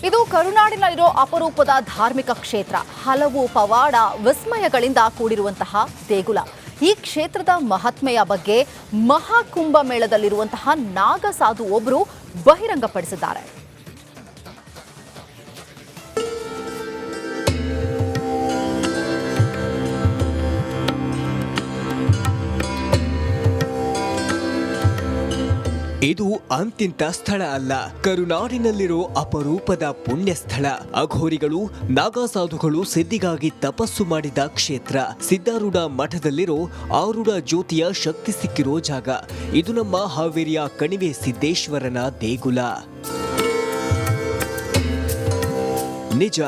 ಇದು ಕರುನಾಡಿನಲ್ಲಿರೋ ಅಪರೂಪದ ಧಾರ್ಮಿಕ ಕ್ಷೇತ್ರ. ಹಲವು ಪವಾಡ ವಿಸ್ಮಯಗಳಿಂದ ಕೂಡಿರುವಂತಹ ದೇಗುಲ. ಈ ಕ್ಷೇತ್ರದ ಮಹಾತ್ಮೆಯ ಬಗ್ಗೆ ಮಹಾಕುಂಭ ಮೇಳದಲ್ಲಿರುವಂತಹ ನಾಗಸಾಧು ಒಬ್ಬರು ಬಹಿರಂಗಪಡಿಸಿದ್ದಾರೆ. ಇದು ಅಂತಿಂತ ಸ್ಥಳ ಅಲ್ಲ, ಕರುನಾಡಿನಲ್ಲಿರೋ ಅಪರೂಪದ ಪುಣ್ಯ ಸ್ಥಳ. ಅಘೋರಿಗಳು ನಾಗಸಾಧುಗಳು ಸಿದ್ಧಿಗಾಗಿ ತಪಸ್ಸು ಮಾಡಿದ ಕ್ಷೇತ್ರ. ಸಿದ್ಧಾರೂಢ ಮಠದಲ್ಲಿರೋ ಆರೂಢ ಜ್ಯೋತಿಯ ಶಕ್ತಿ ಸಿಕ್ಕಿರೋ ಜಾಗ. ಇದು ನಮ್ಮ ಹಾವೇರಿಯ ಕಣಿವೆ ಸಿದ್ದೇಶ್ವರನ ದೇಗುಲ. ನಿಜ,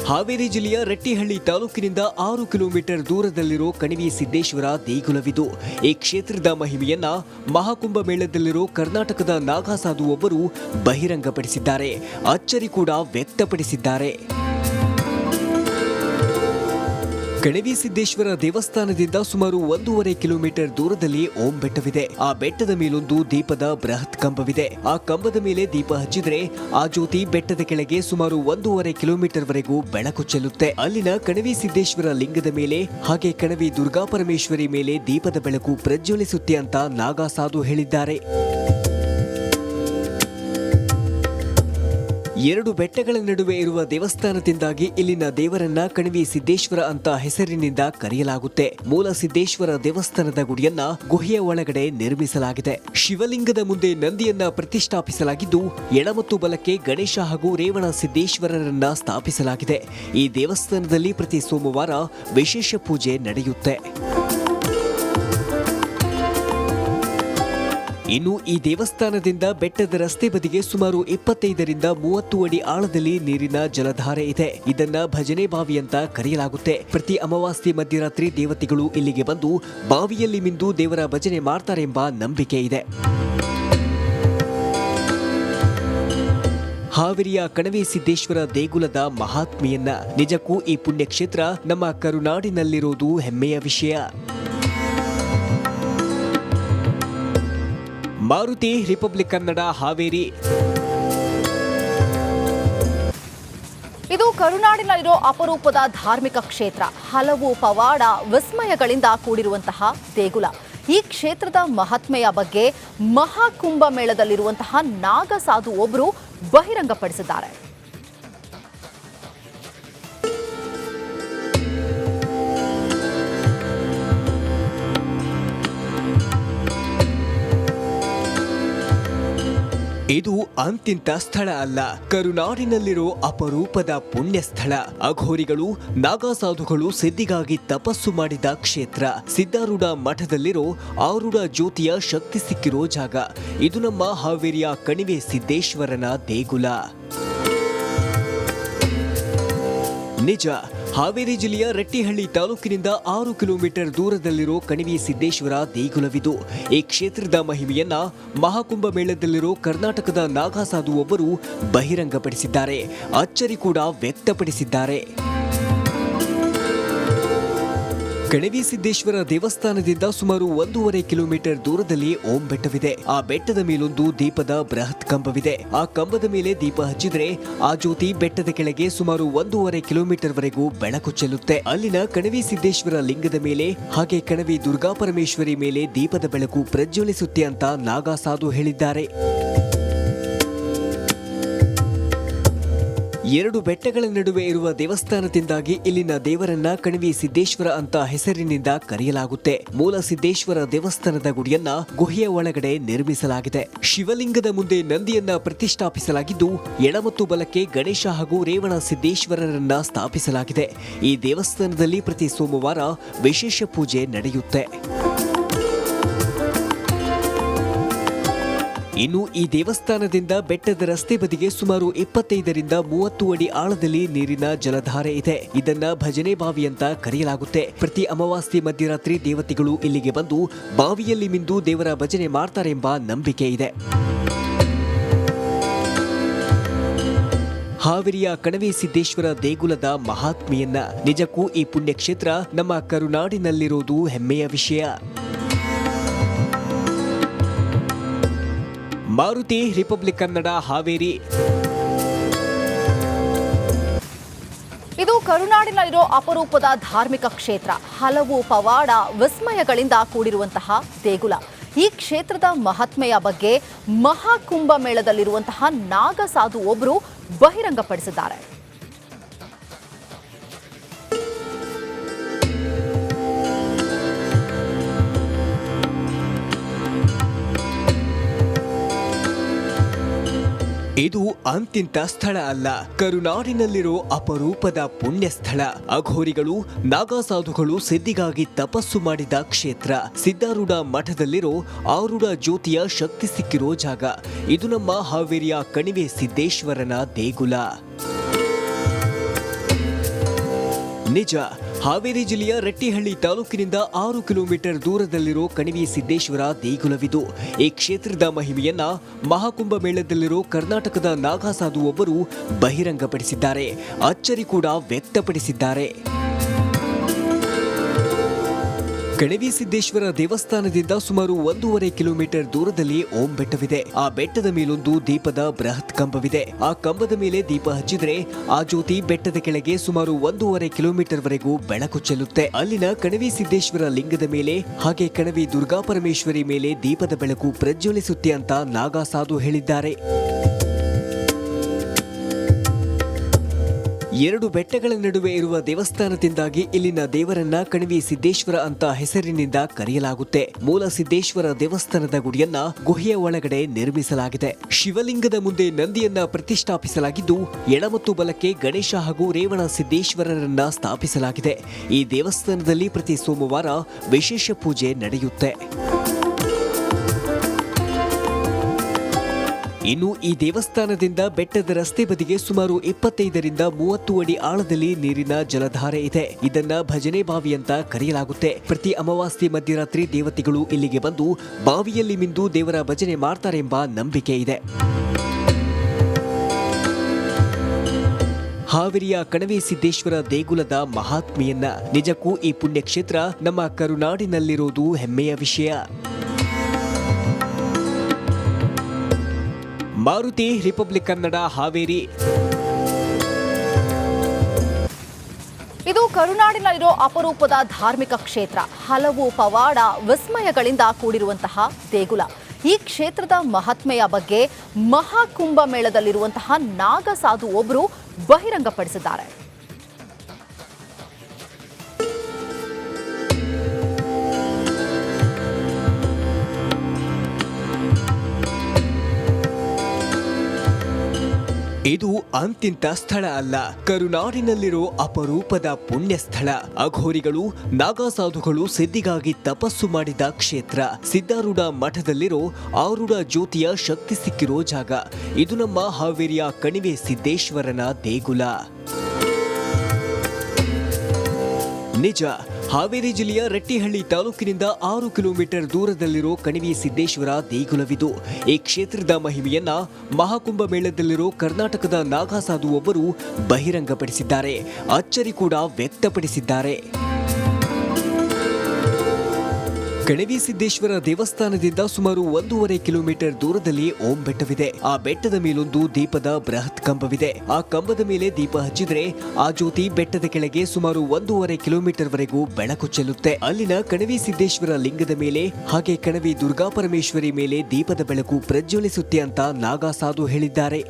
ಹಾವೇರಿ ಜಿಲ್ಲೆಯ ರಟ್ಟಿಹಳ್ಳಿ ತಾಲೂಕಿನಿಂದ 6 ಕಿಲೋಮೀಟರ್ ದೂರದಲ್ಲಿರೋ ಕಣಿವೆ ಸಿದ್ದೇಶ್ವರ ದೇಗುಲವಿದು. ಈ ಕ್ಷೇತ್ರದ ಮಹಿಮೆಯನ್ನ ಮಹಾಕುಂಭ ಮೇಳದಲ್ಲಿರೋ ಕರ್ನಾಟಕದ ನಾಗಸಾಧು ಒಬ್ಬರು ಬಹಿರಂಗಪಡಿಸಿದ್ದಾರೆ. ಅಚ್ಚರಿ ಕೂಡ ವ್ಯಕ್ತಪಡಿಸಿದ್ದಾರೆ. ಕಣಿವೆ ಸಿದ್ದೇಶ್ವರ ದೇವಸ್ಥಾನದಿಂದ ಸುಮಾರು 1.5 ಕಿಲೋಮೀಟರ್ ದೂರದಲ್ಲಿ ಓಂ ಬೆಟ್ಟವಿದೆ. ಆ ಬೆಟ್ಟದ ಮೇಲೊಂದು ದೀಪದ ಬೃಹತ್ ಕಂಬವಿದೆ. ಆ ಕಂಬದ ಮೇಲೆ ದೀಪ ಹಚ್ಚಿದ್ರೆ ಆ ಜ್ಯೋತಿ ಬೆಟ್ಟದ ಕೆಳಗೆ ಸುಮಾರು 1.5 ಕಿಲೋಮೀಟರ್ ವರೆಗೂ ಬೆಳಕು ಚೆಲ್ಲುತ್ತೆ. ಅಲ್ಲಿನ ಕಣಿವೆ ಸಿದ್ದೇಶ್ವರ ಲಿಂಗದ ಮೇಲೆ ಹಾಗೆ ಕಣಿವೆ ದುರ್ಗಾ ಪರಮೇಶ್ವರಿ ಮೇಲೆ ದೀಪದ ಬೆಳಕು ಪ್ರಜ್ವಲಿಸುತ್ತೆ ಅಂತ ನಾಗಸಾಧು ಹೇಳಿದ್ದಾರೆ. 2 ಬೆಟ್ಟಗಳ ನಡುವೆ ಇರುವ ದೇವಸ್ಥಾನದಿಂದಾಗಿ ಇಲ್ಲಿನ ದೇವರನ್ನ ಕಣಿವೆ ಸಿದ್ದೇಶ್ವರ ಅಂತ ಹೆಸರಿನಿಂದ ಕರೆಯಲಾಗುತ್ತೆ. ಮೂಲ ಸಿದ್ದೇಶ್ವರ ದೇವಸ್ಥಾನದ ಗುಡಿಯನ್ನ ಗುಹೆಯ ಒಳಗಡೆ ನಿರ್ಮಿಸಲಾಗಿದೆ. ಶಿವಲಿಂಗದ ಮುಂದೆ ನಂದಿಯನ್ನ ಪ್ರತಿಷ್ಠಾಪಿಸಲಾಗಿದ್ದು, ಎಡ ಮತ್ತು ಬಲಕ್ಕೆ ಗಣೇಶ ಹಾಗೂ ರೇವಣ ಸಿದ್ದೇಶ್ವರರನ್ನ ಸ್ಥಾಪಿಸಲಾಗಿದೆ. ಈ ದೇವಸ್ಥಾನದಲ್ಲಿ ಪ್ರತಿ ಸೋಮವಾರ ವಿಶೇಷ ಪೂಜೆ ನಡೆಯುತ್ತೆ. ಇನ್ನು ಈ ದೇವಸ್ಥಾನದಿಂದ ಬೆಟ್ಟದ ರಸ್ತೆ ಬದಿಗೆ ಸುಮಾರು 25 ರಿಂದ 30 ಅಡಿ ಆಳದಲ್ಲಿ ನೀರಿನ ಜಲಧಾರೆ ಇದೆ. ಇದನ್ನ ಭಜನೆ ಬಾವಿ ಅಂತ ಕರೆಯಲಾಗುತ್ತೆ. ಪ್ರತಿ ಅಮಾವಾಸ್ಯೆ ಮಧ್ಯರಾತ್ರಿ ದೇವತೆಗಳು ಇಲ್ಲಿಗೆ ಬಂದು ಬಾವಿಯಲ್ಲಿ ಮಿಂದು ದೇವರ ಭಜನೆ ಮಾಡ್ತಾರೆಂಬ ನಂಬಿಕೆ ಇದೆ. ಹಾವೇರಿಯ ಕಣಿವೆ ಸಿದ್ದೇಶ್ವರ ದೇಗುಲದ ಮಹಾತ್ಮೆಯನ್ನ ನಿಜಕ್ಕೂ ಈ ಪುಣ್ಯಕ್ಷೇತ್ರ ನಮ್ಮ ಕರುನಾಡಿನಲ್ಲಿರೋದು ಹೆಮ್ಮೆಯ ವಿಷಯ. ಮಾರುತಿ, ರಿಪಬ್ಲಿಕ್ ಕನ್ನಡ, ಹಾವೇರಿ. ಇದು ಕರುನಾಡಿನಲ್ಲಿರೋ ಅಪರೂಪದ ಧಾರ್ಮಿಕ ಕ್ಷೇತ್ರ. ಹಲವು ಪವಾಡ ವಿಸ್ಮಯಗಳಿಂದ ಕೂಡಿರುವಂತಹ ದೇಗುಲ. ಈ ಕ್ಷೇತ್ರದ ಮಹಾತ್ಮೆಯ ಬಗ್ಗೆ ಮಹಾಕುಂಭ ಮೇಳದಲ್ಲಿರುವಂತಹ ನಾಗಸಾಧು ಒಬ್ಬರು ಬಹಿರಂಗಪಡಿಸಿದ್ದಾರೆ. ಇದು ಅಂತಿಂತ ಸ್ಥಳ ಅಲ್ಲ, ಕರುನಾಡಿನಲ್ಲಿರೋ ಅಪರೂಪದ ಪುಣ್ಯ ಸ್ಥಳ. ಅಘೋರಿಗಳು ನಾಗಸಾಧುಗಳು ಸಿದ್ಧಿಗಾಗಿ ತಪಸ್ಸು ಮಾಡಿದ ಕ್ಷೇತ್ರ. ಸಿದ್ಧಾರೂಢ ಮಠದಲ್ಲಿರೋ ಆರೂಢ ಜ್ಯೋತಿಯ ಶಕ್ತಿ ಸಿಕ್ಕಿರೋ ಜಾಗ. ಇದು ನಮ್ಮ ಹಾವೇರಿಯ ಕಣಿವೆ ಸಿದ್ದೇಶ್ವರನ ದೇಗುಲ. ನಿಜ, ಹಾವೇರಿ ಜಿಲ್ಲೆಯ ರಟ್ಟಿಹಳ್ಳಿ ತಾಲೂಕಿನಿಂದ 6 ಕಿಲೋಮೀಟರ್ ದೂರದಲ್ಲಿರೋ ಕಣಿವೆ ಸಿದ್ದೇಶ್ವರ ದೇಗುಲವಿದು. ಈ ಕ್ಷೇತ್ರದ ಮಹಿಮೆಯನ್ನ ಮಹಾಕುಂಭ ಮೇಳದಲ್ಲಿರೋ ಕರ್ನಾಟಕದ ನಾಗಸಾಧು ಒಬ್ಬರು ಬಹಿರಂಗಪಡಿಸಿದ್ದಾರೆ. ಅಚ್ಚರಿ ಕೂಡ ವ್ಯಕ್ತಪಡಿಸಿದ್ದಾರೆ. ಕಣಿವೆ ಸಿದ್ದೇಶ್ವರ ದೇವಸ್ಥಾನದಿಂದ ಸುಮಾರು 1.5 ಕಿಲೋಮೀಟರ್ ದೂರದಲ್ಲಿ ಓಂ ಬೆಟ್ಟವಿದೆ. ಆ ಬೆಟ್ಟದ ಮೇಲೊಂದು ದೀಪದ ಬೃಹತ್ ಕಂಬವಿದೆ. ಆ ಕಂಬದ ಮೇಲೆ ದೀಪ ಹಚ್ಚಿದ್ರೆ ಆ ಜ್ಯೋತಿ ಬೆಟ್ಟದ ಕೆಳಗೆ ಸುಮಾರು 1.5 ಕಿಲೋಮೀಟರ್ ವರೆಗೂ ಬೆಳಕು ಚೆಲ್ಲುತ್ತೆ. ಅಲ್ಲಿನ ಕಣಿವೆ ಸಿದ್ದೇಶ್ವರ ಲಿಂಗದ ಮೇಲೆ ಹಾಗೆ ಕಣಿವೆ ದುರ್ಗಾ ಪರಮೇಶ್ವರಿ ಮೇಲೆ ದೀಪದ ಬೆಳಕು ಪ್ರಜ್ವಲಿಸುತ್ತೆ ಅಂತ ನಾಗಸಾಧು ಹೇಳಿದ್ದಾರೆ. 2 ಬೆಟ್ಟಗಳ ನಡುವೆ ಇರುವ ದೇವಸ್ಥಾನದಿಂದಾಗಿ ಇಲ್ಲಿನ ದೇವರನ್ನ ಕಣಿವೆ ಸಿದ್ದೇಶ್ವರ ಅಂತ ಹೆಸರಿನಿಂದ ಕರೆಯಲಾಗುತ್ತೆ. ಮೂಲ ಸಿದ್ದೇಶ್ವರ ದೇವಸ್ಥಾನದ ಗುಡಿಯನ್ನ ಗುಹೆಯ ಒಳಗಡೆ ನಿರ್ಮಿಸಲಾಗಿದೆ. ಶಿವಲಿಂಗದ ಮುಂದೆ ನಂದಿಯನ್ನ ಪ್ರತಿಷ್ಠಾಪಿಸಲಾಗಿದ್ದು, ಎಡ ಮತ್ತು ಬಲಕ್ಕೆ ಗಣೇಶ ಹಾಗೂ ರೇವಣ ಸಿದ್ದೇಶ್ವರರನ್ನ ಸ್ಥಾಪಿಸಲಾಗಿದೆ. ಈ ದೇವಸ್ಥಾನದಲ್ಲಿ ಪ್ರತಿ ಸೋಮವಾರ ವಿಶೇಷ ಪೂಜೆ ನಡೆಯುತ್ತೆ. ಇನ್ನು ಈ ದೇವಸ್ಥಾನದಿಂದ ಬೆಟ್ಟದ ರಸ್ತೆ ಬದಿಗೆ ಸುಮಾರು 25 ರಿಂದ 30 ಅಡಿ ಆಳದಲ್ಲಿ ನೀರಿನ ಜಲಧಾರೆ ಇದೆ. ಇದನ್ನ ಭಜನೆ ಬಾವಿ ಅಂತ ಕರೆಯಲಾಗುತ್ತೆ. ಪ್ರತಿ ಅಮಾವಾಸ್ಯೆ ಮಧ್ಯರಾತ್ರಿ ದೇವತೆಗಳು ಇಲ್ಲಿಗೆ ಬಂದು ಬಾವಿಯಲ್ಲಿ ಮಿಂದು ದೇವರ ಭಜನೆ ಮಾಡ್ತಾರೆಂಬ ನಂಬಿಕೆ ಇದೆ. ಹಾವೇರಿಯ ಕಣಿವೆ ಸಿದ್ದೇಶ್ವರ ದೇಗುಲದ ಮಹಾತ್ಮೆಯನ್ನ ನಿಜಕ್ಕೂ ಈ ಪುಣ್ಯಕ್ಷೇತ್ರ ನಮ್ಮ ಕರುನಾಡಿನಲ್ಲಿರೋದು ಹೆಮ್ಮೆಯ ವಿಷಯ. ಮಾರುತಿ, ರಿಪಬ್ಲಿಕ್ ಕನ್ನಡ, ಹಾವೇರಿ. ಕರುನಾಡಿನಲ್ಲಿರೋ ಅಪರೂಪದ ಧಾರ್ಮಿಕ ಕ್ಷೇತ್ರ. ಹಲವು ಪವಾಡ ವಿಸ್ಮಯಗಳಿಂದ ಕೂಡಿರುವಂತಹ ದೇಗುಲ. ಈ ಕ್ಷೇತ್ರದ ಮಹಾತ್ಮೆಯ ಬಗ್ಗೆ ಮಹಾಕುಂಭ ಮೇಳದಲ್ಲಿರುವಂತಹ ನಾಗಸಾಧು ಒಬ್ಬರು ಬಹಿರಂಗಪಡಿಸಿದ್ದಾರೆ. ಇದು ಅಂತಿಂತ ಸ್ಥಳ ಅಲ್ಲ, ಕರುನಾಡಿನಲ್ಲಿರೋ ಅಪರೂಪದ ಪುಣ್ಯ ಸ್ಥಳ. ಅಘೋರಿಗಳು ನಾಗಸಾಧುಗಳು ಸಿದ್ಧಿಗಾಗಿ ತಪಸ್ಸು ಮಾಡಿದ ಕ್ಷೇತ್ರ. ಸಿದ್ಧಾರೂಢ ಮಠದಲ್ಲಿರೋ ಆರೂಢ ಜ್ಯೋತಿಯ ಶಕ್ತಿ ಸಿಕ್ಕಿರೋ ಜಾಗ. ಇದು ನಮ್ಮ ಹಾವೇರಿಯ ಕಣಿವೆ ಸಿದ್ದೇಶ್ವರನ ದೇಗುಲ. ನಿಜ, ಹಾವೇರಿ ಜಿಲ್ಲೆಯ ರಟ್ಟಿಹಳ್ಳಿ ತಾಲೂಕಿನಿಂದ 6 ಕಿಲೋಮೀಟರ್ ದೂರದಲ್ಲಿರೋ ಕಣಿವೆ ಸಿದ್ದೇಶ್ವರ ದೇಗುಲವಿದು. ಈ ಕ್ಷೇತ್ರದ ಮಹಿಮೆಯನ್ನ ಮಹಾಕುಂಭ ಮೇಳದಲ್ಲಿರೋ ಕರ್ನಾಟಕದ ನಾಗಸಾಧು ಒಬ್ಬರು ಬಹಿರಂಗಪಡಿಸಿದ್ದಾರೆ. ಅಚ್ಚರಿ ಕೂಡ ವ್ಯಕ್ತಪಡಿಸಿದ್ದಾರೆ. ಕಣಿವೆ ಸಿದ್ದೇಶ್ವರ ದೇವಸ್ಥಾನದಿಂದ ಸುಮಾರು 1.5 ಕಿಲೋಮೀಟರ್ ದೂರದಲ್ಲಿ ಓಂ ಬೆಟ್ಟವಿದೆ. ಆ ಬೆಟ್ಟದ ಮೇಲೊಂದು ದೀಪದ ಬೃಹತ್ ಕಂಬವಿದೆ. ಆ ಕಂಬದ ಮೇಲೆ ದೀಪ ಹಚ್ಚಿದ್ರೆ ಆ ಜ್ಯೋತಿ ಬೆಟ್ಟದ ಕೆಳಗೆ ಸುಮಾರು 1.5 ಕಿಲೋಮೀಟರ್ ವರೆಗೂ ಬೆಳಕು ಚೆಲ್ಲುತ್ತೆ. ಅಲ್ಲಿನ ಕಣಿವೆ ಸಿದ್ದೇಶ್ವರ ಲಿಂಗದ ಮೇಲೆ ಹಾಗೆ ಕಣಿವೆ ದುರ್ಗಾ ಪರಮೇಶ್ವರಿ ಮೇಲೆ ದೀಪದ ಬೆಳಕು ಪ್ರಜ್ವಲಿಸುತ್ತೆ ಅಂತ ನಾಗಸಾಧು ಹೇಳಿದ್ದಾರೆ. 2 ಬೆಟ್ಟಗಳ ನಡುವೆ ಇರುವ ದೇವಸ್ಥಾನದಿಂದಾಗಿ ಇಲ್ಲಿನ ದೇವರನ್ನ ಕಣಿವೆ ಸಿದ್ದೇಶ್ವರ ಅಂತ ಹೆಸರಿನಿಂದ ಕರೆಯಲಾಗುತ್ತೆ. ಮೂಲ ಸಿದ್ದೇಶ್ವರ ದೇವಸ್ಥಾನದ ಗುಡಿಯನ್ನ ಗುಹೆಯ ಒಳಗಡೆ ನಿರ್ಮಿಸಲಾಗಿದೆ. ಶಿವಲಿಂಗದ ಮುಂದೆ ನಂದಿಯನ್ನ ಪ್ರತಿಷ್ಠಾಪಿಸಲಾಗಿದ್ದು, ಎಡ ಮತ್ತು ಬಲಕ್ಕೆ ಗಣೇಶ ಹಾಗೂ ರೇವಣ ಸಿದ್ದೇಶ್ವರರನ್ನ ಸ್ಥಾಪಿಸಲಾಗಿದೆ. ಈ ದೇವಸ್ಥಾನದಲ್ಲಿ ಪ್ರತಿ ಸೋಮವಾರ ವಿಶೇಷ ಪೂಜೆ ನಡೆಯುತ್ತೆ. ಇನ್ನು ಈ ದೇವಸ್ಥಾನದಿಂದ ಬೆಟ್ಟದ ರಸ್ತೆ ಬದಿಗೆ ಸುಮಾರು 25ರಿಂದ 30 ಅಡಿ ಆಳದಲ್ಲಿ ನೀರಿನ ಜಲಧಾರೆ ಇದೆ. ಇದನ್ನ ಭಜನೆ ಬಾವಿ ಅಂತ ಕರೆಯಲಾಗುತ್ತೆ. ಪ್ರತಿ ಅಮಾವಾಸ್ಯೆ ಮಧ್ಯರಾತ್ರಿ ದೇವತೆಗಳು ಇಲ್ಲಿಗೆ ಬಂದು ಬಾವಿಯಲ್ಲಿ ಮಿಂದು ದೇವರ ಭಜನೆ ಮಾಡ್ತಾರೆಂಬ ನಂಬಿಕೆ ಇದೆ. ಹಾವೇರಿಯ ಕಣಿವೆ ಸಿದ್ದೇಶ್ವರ ದೇಗುಲದ ಮಹಾತ್ಮೆಯನ್ನ ನಿಜಕ್ಕೂ ಈ ಪುಣ್ಯಕ್ಷೇತ್ರ ನಮ್ಮ ಕರುನಾಡಿನಲ್ಲಿರೋದು ಹೆಮ್ಮೆಯ ವಿಷಯ. ಮಾರುತಿ, ರಿಪಬ್ಲಿಕ್ ಕನ್ನಡ, ಹಾವೇರಿ. ಇದು ಕರುನಾಡಿನಲ್ಲಿರೋ ಅಪರೂಪದ ಧಾರ್ಮಿಕ ಕ್ಷೇತ್ರ. ಹಲವು ಪವಾಡ ವಿಸ್ಮಯಗಳಿಂದ ಕೂಡಿರುವಂತಹ ದೇಗುಲ. ಈ ಕ್ಷೇತ್ರದ ಮಹಾತ್ಮೆಯ ಬಗ್ಗೆ ಮಹಾಕುಂಭ ಮೇಳದಲ್ಲಿರುವಂತಹ ನಾಗಸಾಧು ಒಬ್ಬರು ಬಹಿರಂಗಪಡಿಸಿದ್ದಾರೆ. ಇದು ಅಂತಿಂತ ಸ್ಥಳ ಅಲ್ಲ, ಕರುನಾಡಿನಲ್ಲಿರೋ ಅಪರೂಪದ ಪುಣ್ಯ ಸ್ಥಳ. ಅಘೋರಿಗಳು ನಾಗಸಾಧುಗಳು ಸಿದ್ಧಿಗಾಗಿ ತಪಸ್ಸು ಮಾಡಿದ ಕ್ಷೇತ್ರ. ಸಿದ್ಧಾರೂಢ ಮಠದಲ್ಲಿರೋ ಆರೂಢ ಜ್ಯೋತಿಯ ಶಕ್ತಿ ಸಿಕ್ಕಿರೋ ಜಾಗ. ಇದು ನಮ್ಮ ಹಾವೇರಿಯ ಕಣಿವೆ ಸಿದ್ದೇಶ್ವರನ ದೇಗುಲ. ನಿಜ, ಹಾವೇರಿ ಜಿಲ್ಲೆಯ ರಟ್ಟಿಹಳ್ಳಿ ತಾಲೂಕಿನಿಂದ 6 ಕಿಲೋಮೀಟರ್ ದೂರದಲ್ಲಿರೋ ಕಣಿವೆ ಸಿದ್ದೇಶ್ವರ ದೇಗುಲವಿದು. ಈ ಕ್ಷೇತ್ರದ ಮಹಿಮೆಯನ್ನ ಮಹಾಕುಂಭ ಮೇಳದಲ್ಲಿರೋ ಕರ್ನಾಟಕದ ನಾಗಸಾಧು ಒಬ್ಬರು ಬಹಿರಂಗಪಡಿಸಿದ್ದಾರೆ. ಅಚ್ಚರಿ ಕೂಡ ವ್ಯಕ್ತಪಡಿಸಿದ್ದಾರೆ. ಕಣಿವೆ ಸಿದ್ದೇಶ್ವರ ದೇವಸ್ಥಾನದಿಂದ ಸುಮಾರು 1.5 ಕಿಲೋಮೀಟರ್ ದೂರದಲ್ಲಿ ಓಂ ಬೆಟ್ಟವಿದೆ. ಆ ಬೆಟ್ಟದ ಮೇಲೊಂದು ದೀಪದ ಬೃಹತ್ ಕಂಬವಿದೆ. ಆ ಕಂಬದ ಮೇಲೆ ದೀಪ ಹಚ್ಚಿದ್ರೆ ಆ ಜ್ಯೋತಿ ಬೆಟ್ಟದ ಕೆಳಗೆ ಸುಮಾರು 1.5 ಕಿಲೋಮೀಟರ್ ವರೆಗೂ ಬೆಳಕು ಚೆಲ್ಲುತ್ತೆ. ಅಲ್ಲಿನ ಕಣಿವೆ ಸಿದ್ದೇಶ್ವರ ಲಿಂಗದ ಮೇಲೆ ಹಾಗೆ ಕಣಿವೆ ದುರ್ಗಾ ಪರಮೇಶ್ವರಿ ಮೇಲೆ ದೀಪದ ಬೆಳಕು ಪ್ರಜ್ವಲಿಸುತ್ತೆ ಅಂತ ನಾಗಸಾಧು ಹೇಳಿದ್ದಾರೆ.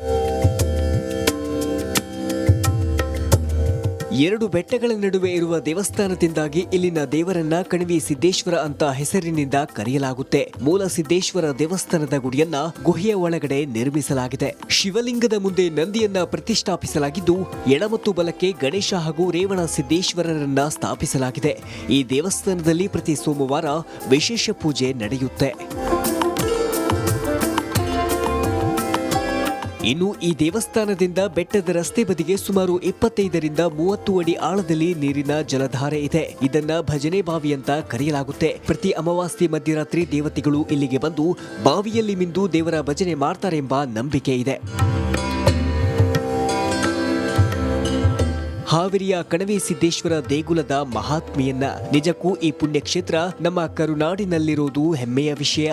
2 ಬೆಟ್ಟಗಳ ನಡುವೆ ಇರುವ ದೇವಸ್ಥಾನದಿಂದಾಗಿ ಇಲ್ಲಿನ ದೇವರನ್ನ ಕಣಿವೆ ಸಿದ್ದೇಶ್ವರ ಅಂತ ಹೆಸರಿನಿಂದ ಕರೆಯಲಾಗುತ್ತೆ. ಮೂಲ ಸಿದ್ದೇಶ್ವರ ದೇವಸ್ಥಾನದ ಗುಡಿಯನ್ನ ಗುಹೆಯ ಒಳಗಡೆ ನಿರ್ಮಿಸಲಾಗಿದೆ. ಶಿವಲಿಂಗದ ಮುಂದೆ ನಂದಿಯನ್ನ ಪ್ರತಿಷ್ಠಾಪಿಸಲಾಗಿದ್ದು, ಎಡ ಮತ್ತು ಬಲಕ್ಕೆ ಗಣೇಶ ಹಾಗೂ ರೇವಣ ಸಿದ್ದೇಶ್ವರರನ್ನ ಸ್ಥಾಪಿಸಲಾಗಿದೆ. ಈ ದೇವಸ್ಥಾನದಲ್ಲಿ ಪ್ರತಿ ಸೋಮವಾರ ವಿಶೇಷ ಪೂಜೆ ನಡೆಯುತ್ತೆ. ಇನ್ನು ಈ ದೇವಸ್ಥಾನದಿಂದ ಬೆಟ್ಟದ ರಸ್ತೆ ಬದಿಗೆ ಸುಮಾರು 25ರಿಂದ 30 ಅಡಿ ಆಳದಲ್ಲಿ ನೀರಿನ ಜಲಧಾರೆ ಇದೆ. ಇದನ್ನ ಭಜನೆ ಬಾವಿ ಅಂತ ಕರೆಯಲಾಗುತ್ತೆ. ಪ್ರತಿ ಅಮಾವಾಸ್ಯೆ ಮಧ್ಯರಾತ್ರಿ ದೇವತೆಗಳು ಇಲ್ಲಿಗೆ ಬಂದು ಬಾವಿಯಲ್ಲಿ ಮಿಂದು ದೇವರ ಭಜನೆ ಮಾಡ್ತಾರೆಂಬ ನಂಬಿಕೆ ಇದೆ. ಹಾವೇರಿಯ ಕಣಿವೆ ಸಿದ್ದೇಶ್ವರ ದೇಗುಲದ ಮಹಾತ್ಮೆಯನ್ನ ನಿಜಕ್ಕೂ ಈ ಪುಣ್ಯಕ್ಷೇತ್ರ ನಮ್ಮ ಕರುನಾಡಿನಲ್ಲಿರೋದು ಹೆಮ್ಮೆಯ ವಿಷಯ.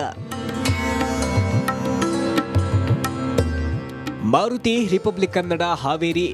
ಮಾರುತಿ, ರಿಪಬ್ಲಿಕ್ ಕನ್ನಡ, ಹಾವೇರಿ.